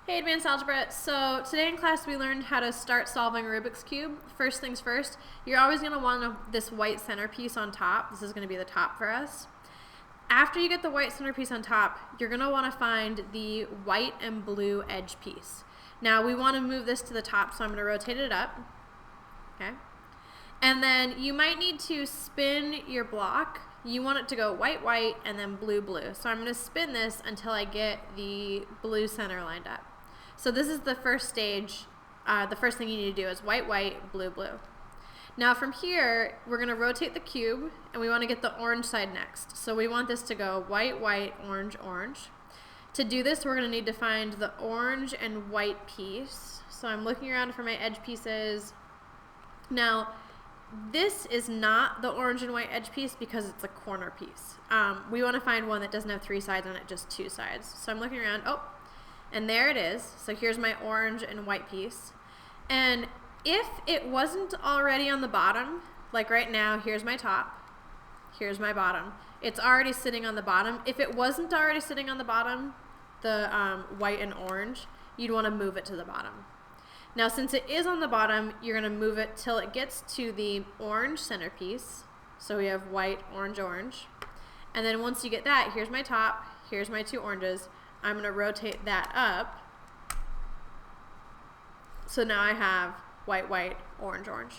Hey Advanced Algebra, so today in class we learned how to start solving Rubik's Cube. First things first, you're always going to want this white centerpiece on top. This is going to be the top for us. After you get the white centerpiece on top, you're going to want to find the white and blue edge piece. Now we want to move this to the top, so I'm going to rotate it up. Okay. And then you might need to spin your block. You want it to go white, white, and then blue, blue. So I'm going to spin this until I get the blue center lined up. So this is the first stage. The first thing you need to do is white, white, blue, blue. Now from here, we're going to rotate the cube, and we want to get the orange side next. So we want this to go white, white, orange, orange. To do this, we're going to need to find the orange and white piece. So I'm looking around for my edge pieces. Now, this is not the orange and white edge piece because it's a corner piece. We want to find one that doesn't have three sides on it, just two sides. So I'm looking around. Oh, and there it is. So here's my orange and white piece. And if it wasn't already on the bottom, like right now, here's my top, here's my bottom. It's already sitting on the bottom. If it wasn't already sitting on the bottom, the white and orange, you'd want to move it to the bottom. Now, since it is on the bottom, you're going to move it till it gets to the orange centerpiece. So we have white, orange, orange. And then once you get that, here's my top, here's my two oranges. I'm going to rotate that up. So now I have white, white, orange, orange.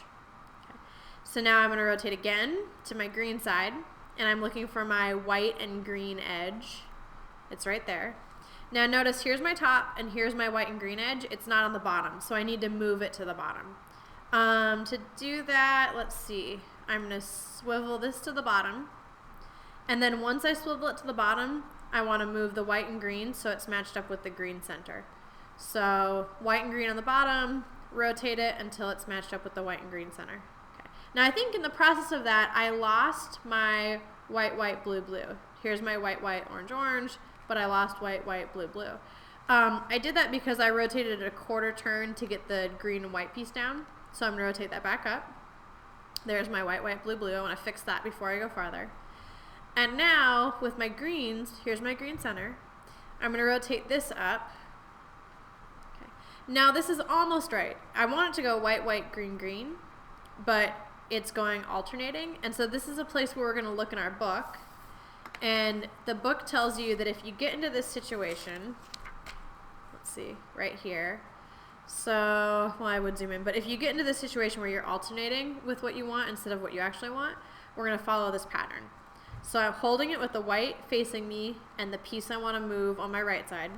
Okay. So now I'm going to rotate again to my green side, and I'm looking for my white and green edge. It's right there. Now notice here's my top and here's my white and green edge. It's not on the bottom, so I need to move it to the bottom. To do that, let's see. I'm going to swivel this to the bottom. And then once I swivel it to the bottom, I want to move the white and green so it's matched up with the green center. So white and green on the bottom, rotate it until it's matched up with the white and green center. Okay. Now I think in the process of that, I lost my white, white, blue, blue. Here's my white, white, orange, orange, but I lost white, white, blue, blue. I did that because I rotated it a quarter turn to get the green and white piece down. So I'm going to rotate that back up. There's my white, white, blue, blue. I want to fix that before I go farther. And now with my greens, here's my green center. I'm going to rotate this up. Okay. Now this is almost right. I want it to go white, white, green, green, but it's going alternating. And so this is a place where we're going to look in our book. And the book tells you that if you get into this situation, let's see, right here. So, well, I would zoom in, but if you get into this situation where you're alternating with what you want instead of what you actually want, we're going to follow this pattern. So I'm holding it with the white facing me and the piece I want to move on my right side.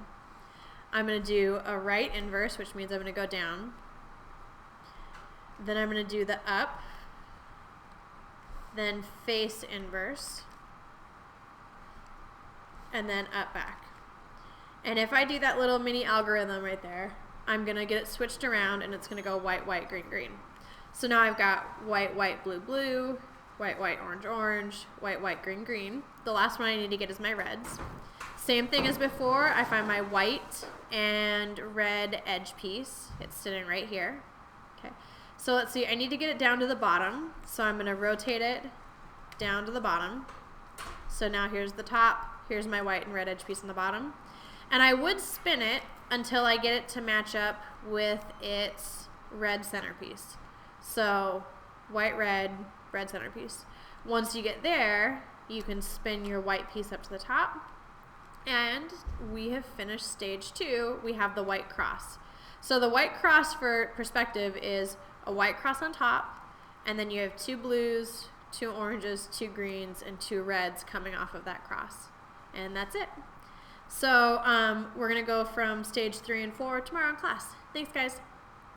I'm going to do a right inverse, which means I'm going to go down. Then I'm going to do the up, then face inverse, and then up back. And if I do that little mini algorithm right there, I'm going to get it switched around and it's going to go white, white, green, green. So now I've got white, white, blue, blue, white, white, orange, orange, white, white, green, green. The last one I need to get is my reds. Same thing as before, I find my white and red edge piece. It's sitting right here. Okay. So let's see, I need to get it down to the bottom. So I'm going to rotate it down to the bottom. So now here's the top, here's my white and red edge piece on the bottom. And I would spin it until I get it to match up with its red centerpiece. So white, red, red centerpiece. Once you get there, you can spin your white piece up to the top. And we have finished stage 2. We have the white cross. So the white cross for perspective is a white cross on top, and then you have 2 blues, 2 oranges, 2 greens, and 2 reds coming off of that cross. And that's it. So we're going to go from stage 3 and 4 tomorrow in class. Thanks, guys.